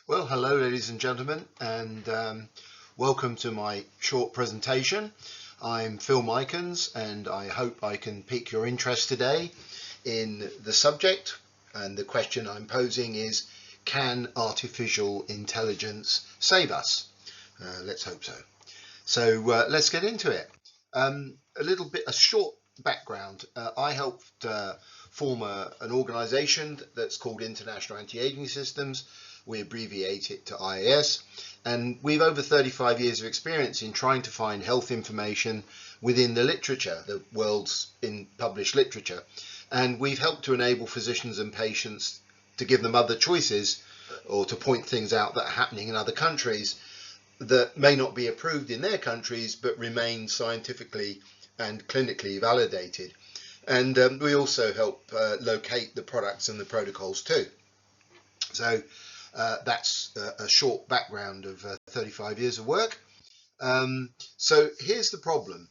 Well, hello ladies and gentlemen, and welcome to my short presentation. I'm Phil Micans, and I hope I can pique your interest today in the subject. And the question I'm posing is, can artificial intelligence save us? Let's hope so. So let's get into it. A short background. I helped form an organization that's called International Anti-Aging Systems. We abbreviate it to IAS, and we've over 35 years of experience in trying to find health information within the literature, the world's published literature, and we've helped to enable physicians and patients to give them other choices or to point things out that are happening in other countries that may not be approved in their countries but remain scientifically and clinically validated. And we also help locate the products and the protocols too. So that's a short background of 35 years of work. So here's the problem.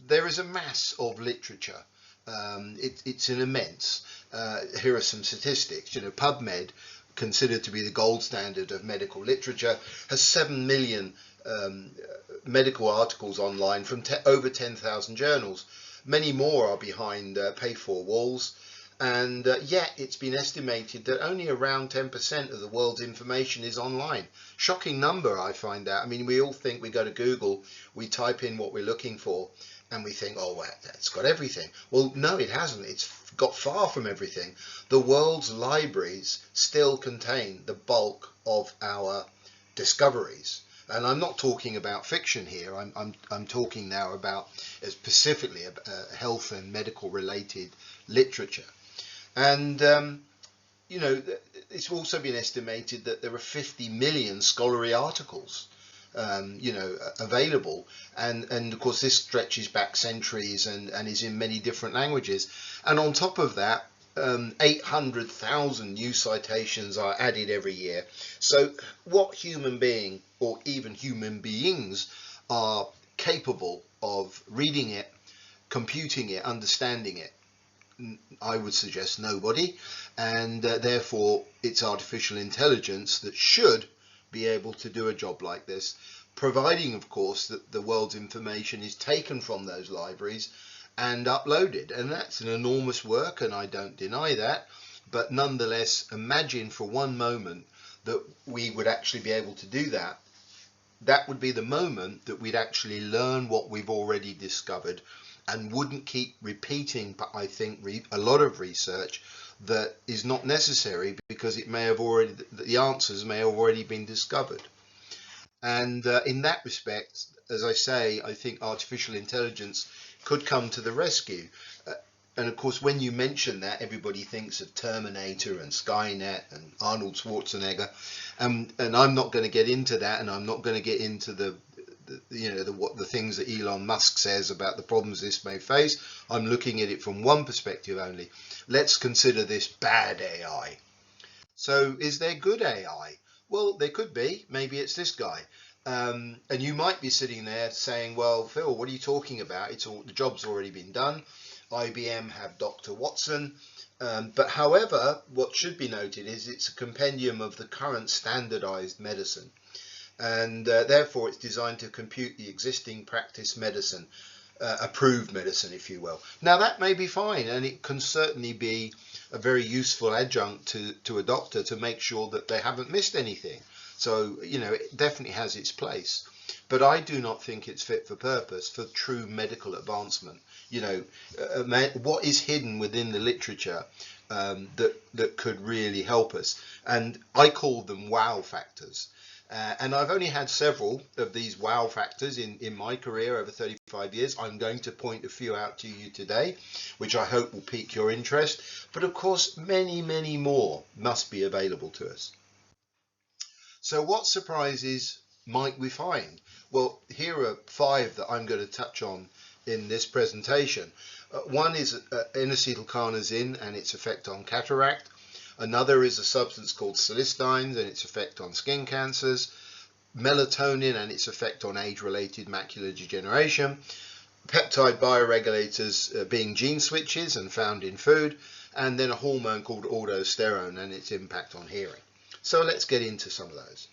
There is a mass of literature. It's an immense. Here are some statistics. PubMed, considered to be the gold standard of medical literature, has 7 million medical articles online from over 10,000 journals. Many more are behind pay-for walls. And yet it's been estimated that only around 10% of the world's information is online. Shocking number, I find out. I mean, we all think we go to Google, we type in what we're looking for, and we think, oh, well, it's got everything. Well, no, it hasn't. It's got far from everything. The world's libraries still contain the bulk of our discoveries. And I'm not talking about fiction here. I'm talking now about specifically health and medical related literature. And, it's also been estimated that there are 50 million scholarly articles, available. And of course, this stretches back centuries and is in many different languages. And on top of that, 800,000 new citations are added every year. So what human being or even human beings are capable of reading it, computing it, understanding it? I would suggest nobody, and therefore it's artificial intelligence that should be able to do a job like this, providing of course that the world's information is taken from those libraries and uploaded. And that's an enormous work, and I don't deny that, but nonetheless, imagine for one moment that we would actually be able to do that. That would be the moment that we'd actually learn what we've already discovered and wouldn't keep repeating, but I think a lot of research that is not necessary because the answers may have already been discovered. And in that respect, as I say, I think artificial intelligence could come to the rescue. And of course, when you mention that, everybody thinks of Terminator and Skynet and Arnold Schwarzenegger. And I'm not going to get into that, and I'm not going to get into the things that Elon Musk says about the problems this may face. I'm looking at it from one perspective only. Let's consider this bad AI. So is there good AI? Well, there could be. Maybe it's this guy. And you might be sitting there saying, well, Phil, what are you talking about? The job's already been done. IBM have Dr. Watson. But however, what should be noted is it's a compendium of the current standardized medicine. And therefore it's designed to compute the existing practice medicine, approved medicine, if you will. Now that may be fine, and it can certainly be a very useful adjunct to a doctor to make sure that they haven't missed anything. So, it definitely has its place. But I do not think it's fit for purpose for true medical advancement. What is hidden within the literature that could really help us? And I call them wow factors. And I've only had several of these wow factors in my career over 35 years. I'm going to point a few out to you today, which I hope will pique your interest. But of course, many, many more must be available to us. So what surprises might we find? Well, here are 5 that I'm going to touch on in this presentation. One is N-acetylcarnosine and its effect on cataract. Another is a substance called celestines and its effect on skin cancers, melatonin and its effect on age-related macular degeneration, peptide bioregulators being gene switches and found in food, and then a hormone called aldosterone and its impact on hearing. So let's get into some of those.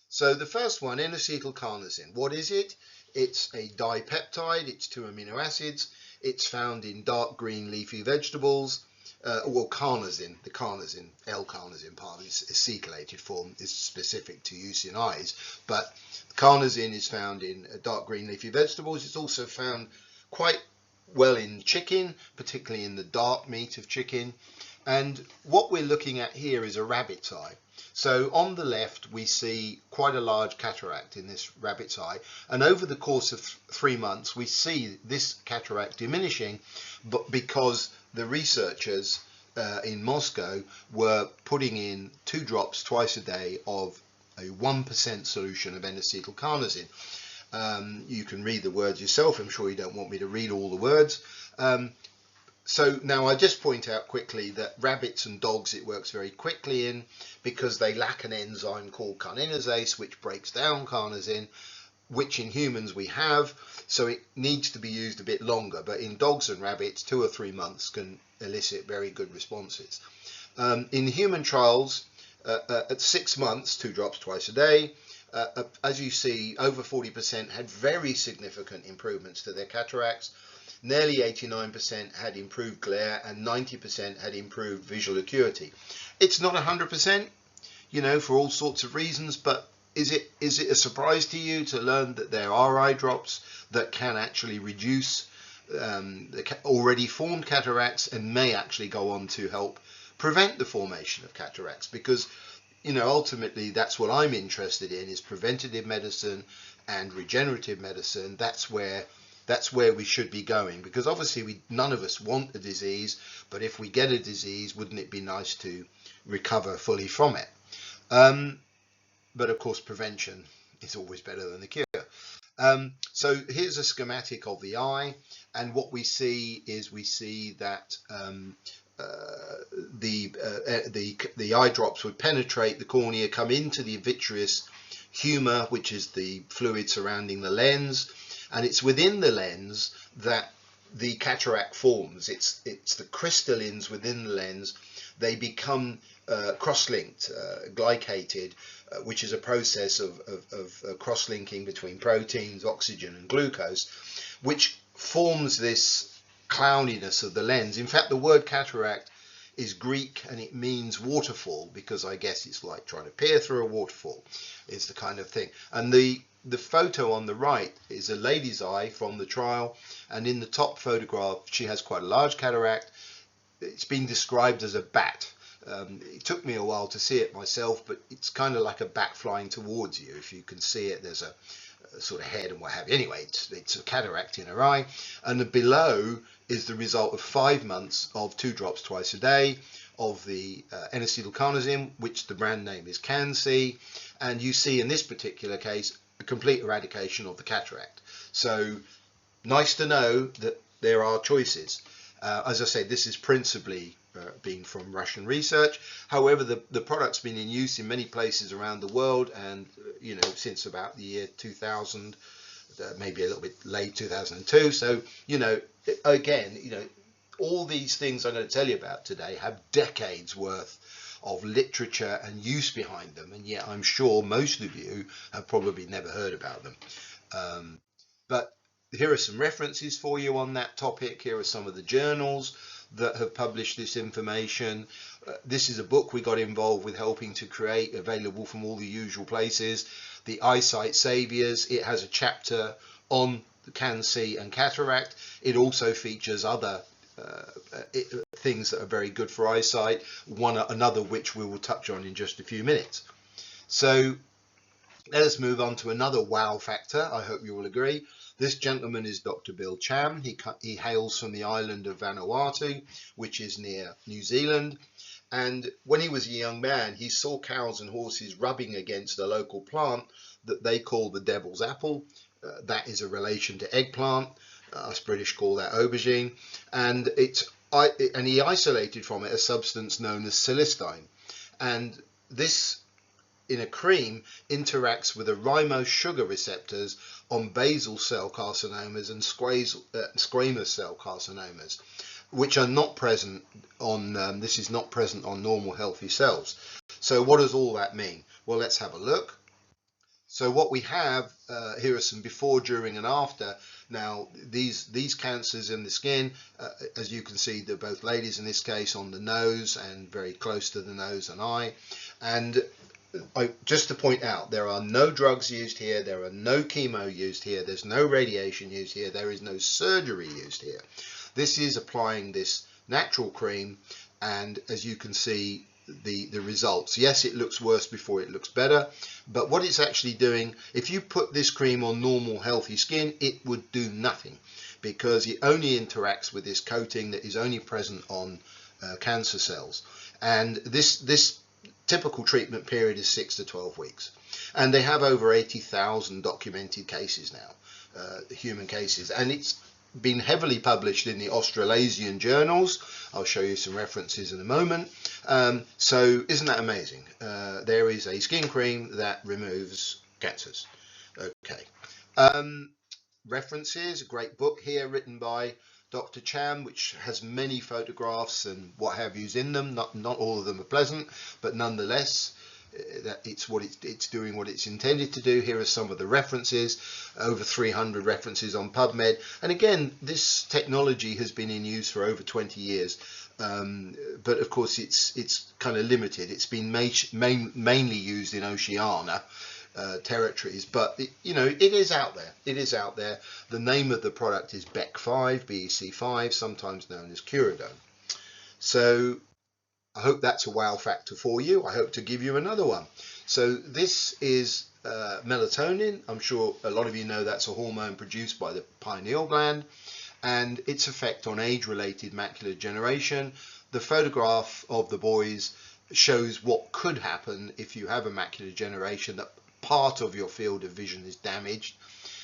So the first one, N-acetylcarnosine. What is it? It's a dipeptide. It's 2 amino acids. It's found in dark green leafy vegetables. Well, carnosine, the carnosine, L-carnosine part, is acetylated form, is specific to use in eyes. But carnosine is found in dark green leafy vegetables. It's also found quite well in chicken, particularly in the dark meat of chicken. And what we're looking at here is a rabbit's eye. So on the left, we see quite a large cataract in this rabbit's eye. And over the course of 3 months, we see this cataract diminishing, but because the researchers in Moscow were putting in 2 drops twice a day of a 1% solution of N-acetylcarnosine. You can read the words yourself. I'm sure you don't want me to read all the words. So now I just point out quickly that rabbits and dogs it works very quickly in, because they lack an enzyme called carninase which breaks down carnosine, which in humans we have, so it needs to be used a bit longer. But in dogs and rabbits, 2 or 3 months can elicit very good responses. In human trials, at 6 months, 2 drops twice a day, as you see, over 40% had very significant improvements to their cataracts. Nearly 89% had improved glare, and 90% had improved visual acuity. It's not 100%, you know, for all sorts of reasons, but is it a surprise to you to learn that there are eye drops that can actually reduce the already formed cataracts and may actually go on to help prevent the formation of cataracts? Because, you know, ultimately that's what I'm interested in, is preventative medicine and regenerative medicine. That's where we should be going, because obviously none of us want a disease, but if we get a disease, wouldn't it be nice to recover fully from it? But of course prevention is always better than the cure. So here's a schematic of the eye, and what we see is that the eye drops would penetrate the cornea, come into the vitreous humor, which is the fluid surrounding the lens, and it's within the lens that the cataract forms. It's the crystallins within the lens. They become cross-linked, glycated, which is a process of cross-linking between proteins, oxygen and glucose, which forms this cloudiness of the lens. In fact, the word cataract is Greek and it means waterfall, because I guess it's like trying to peer through a waterfall is the kind of thing. And the photo on the right is a lady's eye from the trial, and in the top photograph she has quite a large cataract. It's been described as a bat. It took me a while to see it myself, but it's kind of like a bat flying towards you. If you can see it, there's a sort of head and what have you. Anyway, it's a cataract in her eye, and below is the result of 5 months of 2 drops twice a day of the N-acetylcarnosine, which the brand name is Xiii, and you see in this particular case a complete eradication of the cataract. So nice to know that there are choices. As I said, this is principally been from Russian research. However, the product's been in use in many places around the world, and you know, since about the year 2000, maybe a little bit late 2002. So you know, again, you know, all these things I'm going to tell you about today have decades worth of literature and use behind them, and yet I'm sure most of you have probably never heard about them. But here are some references for you on that topic. Here are some of the journals that have published this information. This is a book we got involved with helping to create, available from all the usual places, The Eyesight Saviors. It has a chapter on the Xiii and cataract. It also features other things that are very good for eyesight, another which we will touch on in just a few minutes. So let us move on to another wow factor. I hope you will agree. This gentleman is Dr. Bill Cham. He hails from the island of Vanuatu, which is near New Zealand. And when he was a young man, he saw cows and horses rubbing against a local plant that they call the devil's apple. That is a relation to eggplant. Us British call that aubergine. And he isolated from it a substance known as celestine. And this, in a cream, interacts with the ribose sugar receptors on basal cell carcinomas and squamous cell carcinomas. which are not present on, this is not present on normal healthy cells. So what does all that mean? Well, let's have a look. So what we have here are some before, during and after. Now these cancers in the skin, as you can see, they're both ladies in this case, on the nose and very close to the nose and eye. And just to point out, there are no drugs used here, there are no chemo used here, there's no radiation used here, there is no surgery used here. This is applying this natural cream, and as you can see, the results. Yes, it looks worse before it looks better, but what it's actually doing, if you put this cream on normal healthy skin, it would do nothing, because it only interacts with this coating that is only present on cancer cells. And this typical treatment period is 6 to 12 weeks, and they have over 80,000 documented cases now, human cases, and it's been heavily published in the Australasian journals. I'll show you some references in a moment. So isn't that amazing? There is a skin cream that removes cancers. Okay. References, a great book here written by Dr. Cham, which has many photographs and what have yous in them. Not all of them are pleasant, but nonetheless, that it's doing what it's intended to do. Here are some of the references, over 300 references on PubMed. And again, this technology has been in use for over 20 years. But of course, it's kind of limited. It's been mainly used in Oceania territories, but it is out there. It is out there. The name of the product is BEC5, sometimes known as Curidone. So I hope that's a wow factor for you. I hope to give you another one. So this is melatonin. I'm sure a lot of you know that's a hormone produced by the pineal gland, and its effect on age-related macular degeneration. The photograph of the boys shows what could happen if you have a macular degeneration, that part of your field of vision is damaged.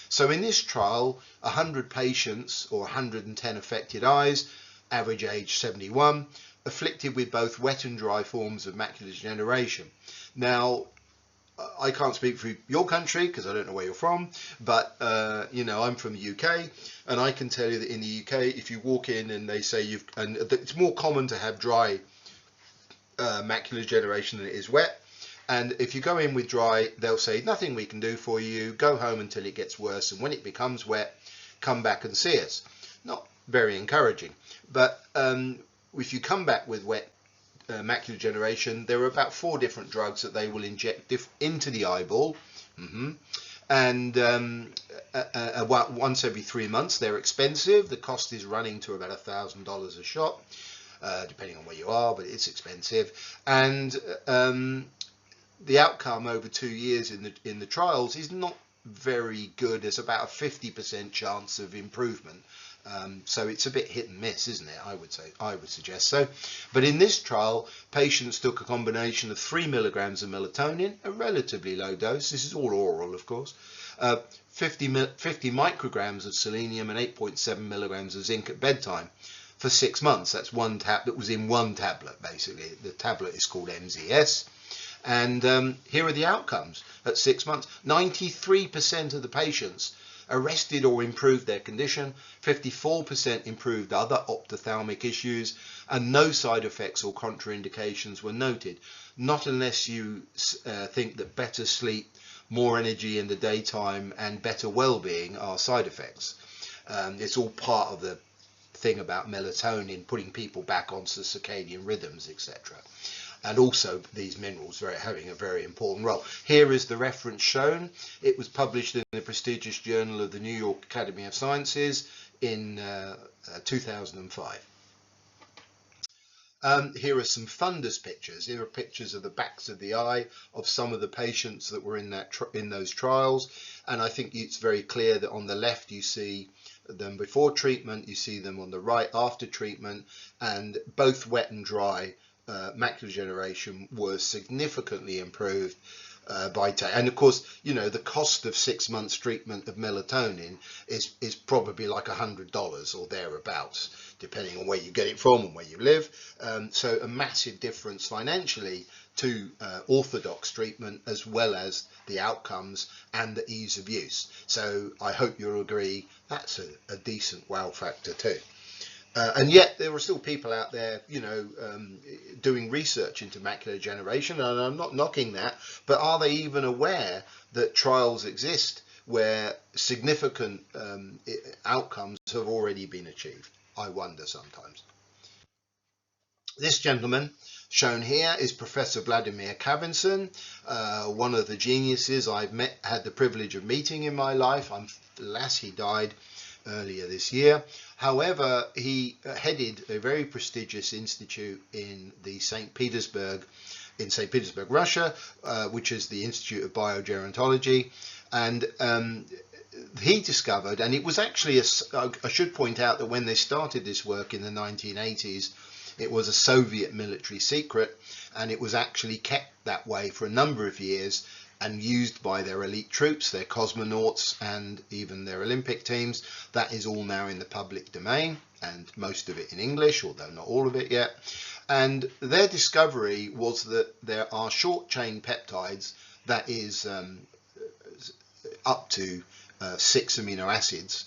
So in this trial, 100 patients, or 110 affected eyes, average age 71, afflicted with both wet and dry forms of macular degeneration. Now, I can't speak for your country because I don't know where you're from, but I'm from the UK, and I can tell you that in the UK, if you walk in and they say it's more common to have dry macular degeneration than it is wet. And if you go in with dry, they'll say nothing we can do for you, go home until it gets worse, and when it becomes wet, come back and see us. Not very encouraging, but if you come back with wet macular degeneration, there are about 4 different drugs that they will inject into the eyeball, and once every 3 months. They're expensive. The cost is running to about $1,000 a shot, depending on where you are, but it's expensive. And the outcome over 2 years in the trials is not very good. There's about a 50% chance of improvement. So it's a bit hit and miss, isn't it? I would suggest so. But in this trial, patients took a combination of 3 milligrams of melatonin, a relatively low dose. This is all oral, of course. 50 micrograms of selenium and 8.7 milligrams of zinc at bedtime for 6 months. That's one that was in one tablet, basically. The tablet is called MZS. And here are the outcomes at 6 months. 93% of the patients arrested or improved their condition, 54% improved other ophthalmic issues, and no side effects or contraindications were noted. Not unless you think that better sleep, more energy in the daytime, and better well-being are side effects. It's all part of the thing about melatonin, putting people back onto circadian rhythms, etc. And also these minerals having a very important role. Here is the reference shown. It was published in the prestigious Journal of the New York Academy of Sciences in 2005. Here are some fundus pictures. Here are pictures of the backs of the eye of some of the patients that were in those trials. And I think it's very clear that on the left you see them before treatment, you see them on the right after treatment, and both wet and dry macular degeneration was significantly improved and of course, the cost of 6 months treatment of melatonin is probably like $100 or thereabouts, depending on where you get it from and where you live. So a massive difference financially to orthodox treatment, as well as the outcomes and the ease of use. So I hope you'll agree that's a decent wow factor too. And yet there are still people out there, doing research into macular degeneration, and I'm not knocking that, but are they even aware that trials exist where significant outcomes have already been achieved? I wonder sometimes. This gentleman shown here is Professor Vladimir Kavinson, one of the geniuses I've had the privilege of meeting in my life. Alas, he died earlier this year. However, he headed a very prestigious institute in St. Petersburg, Russia, which is the Institute of Biogerontology, and he discovered, and it was actually, I should point out that when they started this work in the 1980s, it was a Soviet military secret, and it was actually kept that way for a number of years and used by their elite troops, their cosmonauts, and even their Olympic teams. That is all now in the public domain, and most of it in English, although not all of it yet. And their discovery was that there are short chain peptides, that is up to 6 amino acids,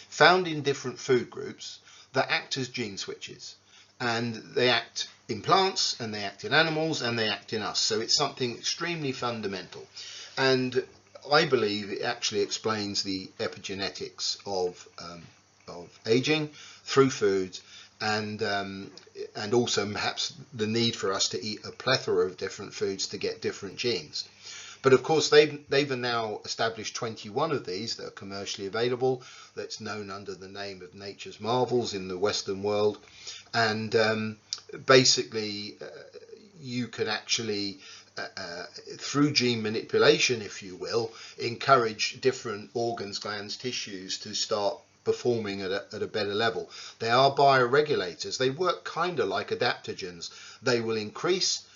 found in different food groups that act as gene switches. And they act in plants, and they act in animals, and they act in us. So it's something extremely fundamental. And I believe it actually explains the epigenetics of aging through foods, and also perhaps the need for us to eat a plethora of different foods to get different genes. But of course, they've now established 21 of these that are commercially available, that's known under the name of Nature's Marvels in the Western world. And basically, you can actually, through gene manipulation, if you will, encourage different organs, glands, tissues to start performing at a better level. They are bioregulators. They work kind of like adaptogens. They will increase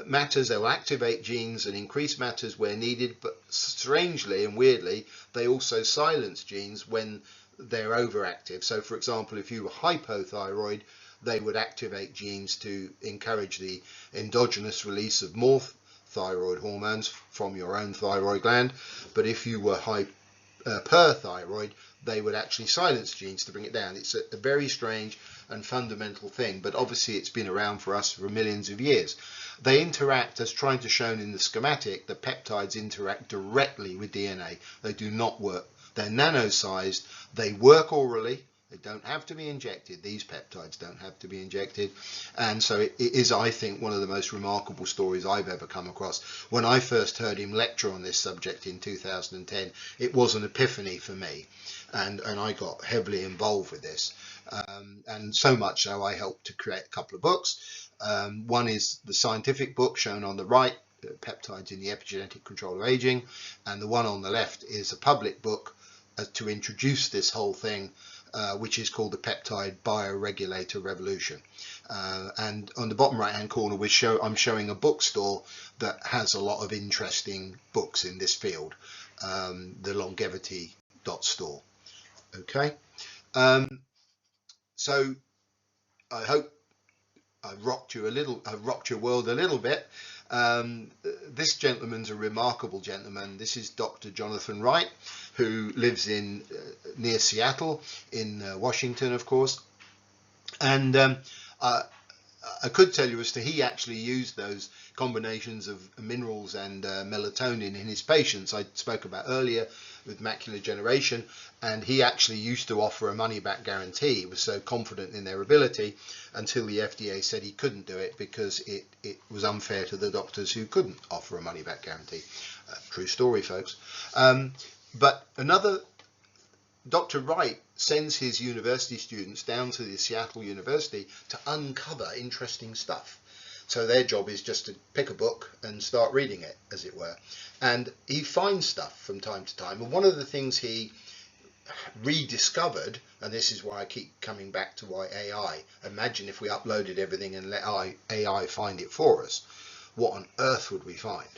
matters, they'll activate genes and increase matters where needed, but strangely and weirdly, they also silence genes when they're overactive. So for example, if you were hypothyroid, they would activate genes to encourage the endogenous release of more thyroid hormones from your own thyroid gland. But if you were hyperthyroid, they would actually silence genes to bring it down. It's a very strange and fundamental thing, but obviously it's been around for us for millions of years. They interact, as trying to shown in the schematic, the peptides interact directly with DNA. They do not work. They're nano-sized. They work orally. They don't have to be injected. These peptides don't have to be injected. And so it is, I think, one of the most remarkable stories I've ever come across. When I first heard him lecture on this subject in 2010, it was an epiphany for me. And I got heavily involved with this. And so much so I helped to create a couple of books. One is the scientific book shown on the right, Peptides in the Epigenetic Control of Aging, and the one on the left is a public book to introduce this whole thing, which is called the Peptide Bioregulator Revolution. And on the bottom right hand corner I'm showing a bookstore that has a lot of interesting books in this field, the longevity.store. Okay, so I hope I've rocked your world a little bit. This gentleman's a remarkable gentleman. This is Dr. Jonathan Wright, who lives in near Seattle in Washington, of course. And I could tell you as to he actually used those combinations of minerals and melatonin in his patients I spoke about earlier with macular degeneration, and he actually used to offer a money-back guarantee. He was so confident in their ability until the FDA said he couldn't do it because it was unfair to the doctors who couldn't offer a money-back guarantee. True story, folks. But another, Dr. Wright sends his university students down to the Seattle University to uncover interesting stuff. So their job is just to pick a book and start reading it, as it were. And he finds stuff from time to time. And one of the things he rediscovered, and this is why I keep coming back to why AI, imagine if we uploaded everything and let AI find it for us, what on earth would we find?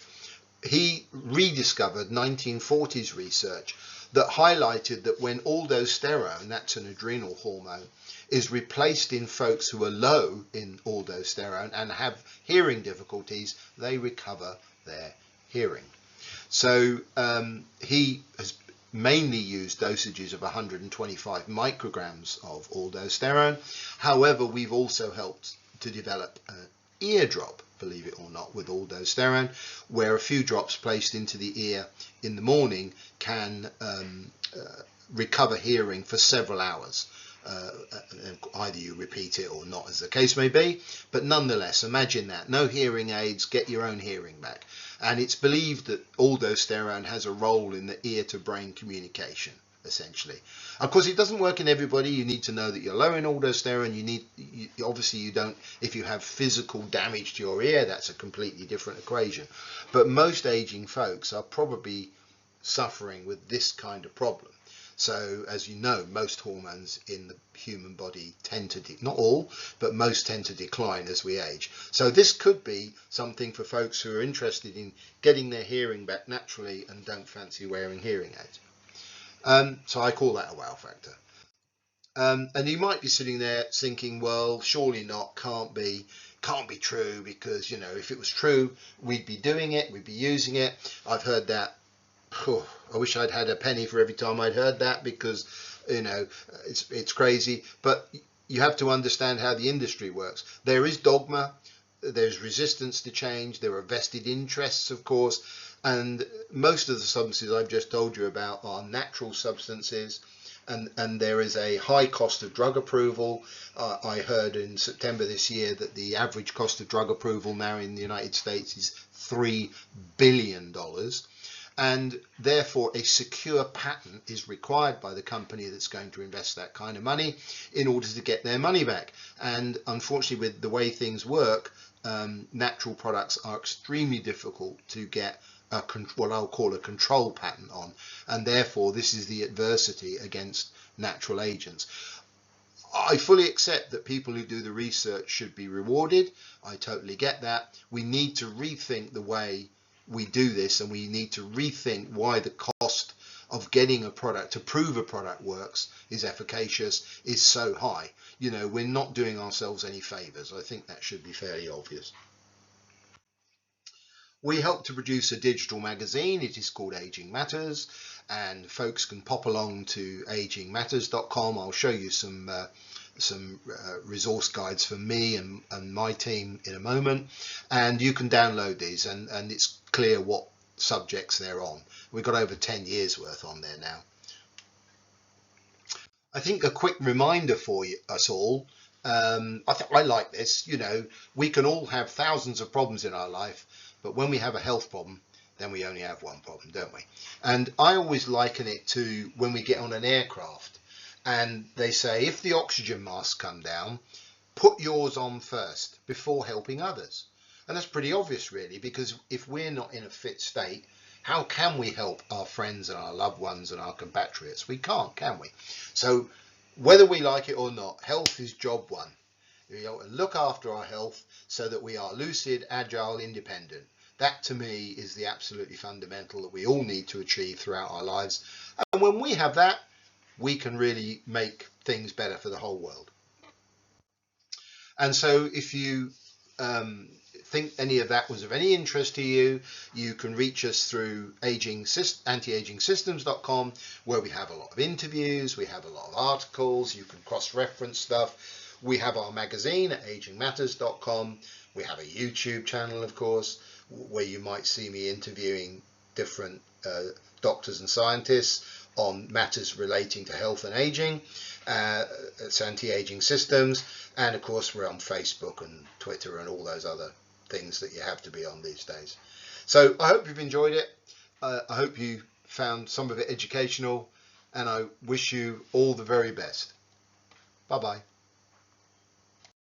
He rediscovered 1940s research that highlighted that when aldosterone, that's an adrenal hormone, is replaced in folks who are low in aldosterone and have hearing difficulties, they recover their hearing. So he has mainly use dosages of 125 micrograms of aldosterone. However, we've also helped to develop an ear drop, believe it or not, with aldosterone, where a few drops placed into the ear in the morning can recover hearing for several hours. Either you repeat it or not, as the case may be, but nonetheless, imagine that. No hearing aids, get your own hearing back. And it's believed that aldosterone has a role in the ear to brain communication, essentially. Of course, it doesn't work in everybody. You need to know that you're low in aldosterone. Obviously you don't, if you have physical damage to your ear, that's a completely different equation. But most aging folks are probably suffering with this kind of problem. So, as you know, most hormones in the human body tend to, not all, but most tend to decline as we age. So this could be something for folks who are interested in getting their hearing back naturally and don't fancy wearing hearing aids. So I call that a wow factor. And you might be sitting there thinking, well, surely not, can't be true, because, you know, if it was true, we'd be doing it, we'd be using it. I've heard that. I wish I'd had a penny for every time I'd heard that, because, you know, it's crazy. But you have to understand how the industry works. There is dogma, there's resistance to change, there are vested interests, of course, and most of the substances I've just told you about are natural substances, and there is a high cost of drug approval. I heard in September this year that the average cost of drug approval now in the United States is $3 billion. And therefore a secure patent is required by the company that's going to invest that kind of money in order to get their money back. And unfortunately, with the way things work, natural products are extremely difficult to get what I'll call a control patent on, and therefore this is the adversity against natural agents. I fully accept that people who do the research should be rewarded. I totally get that. We need to rethink the way we do this, and we need to rethink why the cost of getting a product, to prove a product works, is efficacious, is so high. You know, we're not doing ourselves any favors. I think that should be fairly obvious. We help to produce a digital magazine. It is called Aging Matters, and folks can pop along to agingmatters.com. I'll show you some resource guides for me and my team in a moment, and you can download these, and it's clear what subjects they're on. We've got over 10 years worth on there now. I think a quick reminder for us all, I like this, you know, we can all have thousands of problems in our life, but when we have a health problem, then we only have one problem, don't we? And I always liken it to when we get on an aircraft and they say, if the oxygen masks come down, put yours on first before helping others. And that's pretty obvious, really, because if we're not in a fit state, how can we help our friends and our loved ones and our compatriots? We can't, can we? So whether we like it or not, health is job one. We have to look after our health so that we are lucid, agile, independent. That to me is the absolutely fundamental that we all need to achieve throughout our lives. And when we have that, we can really make things better for the whole world. And so if you think any of that was of any interest to you, you can reach us through antiagingsystems.com, where we have a lot of interviews, we have a lot of articles, you can cross-reference stuff. We have our magazine at agingmatters.com. We have a YouTube channel, of course, where you might see me interviewing different doctors and scientists on matters relating to health and aging. It's Anti-Aging Systems, and of course we're on Facebook and Twitter and all those other things that you have to be on these days. So I hope you've enjoyed it. I hope you found some of it educational, and I wish you all the very best. Bye bye.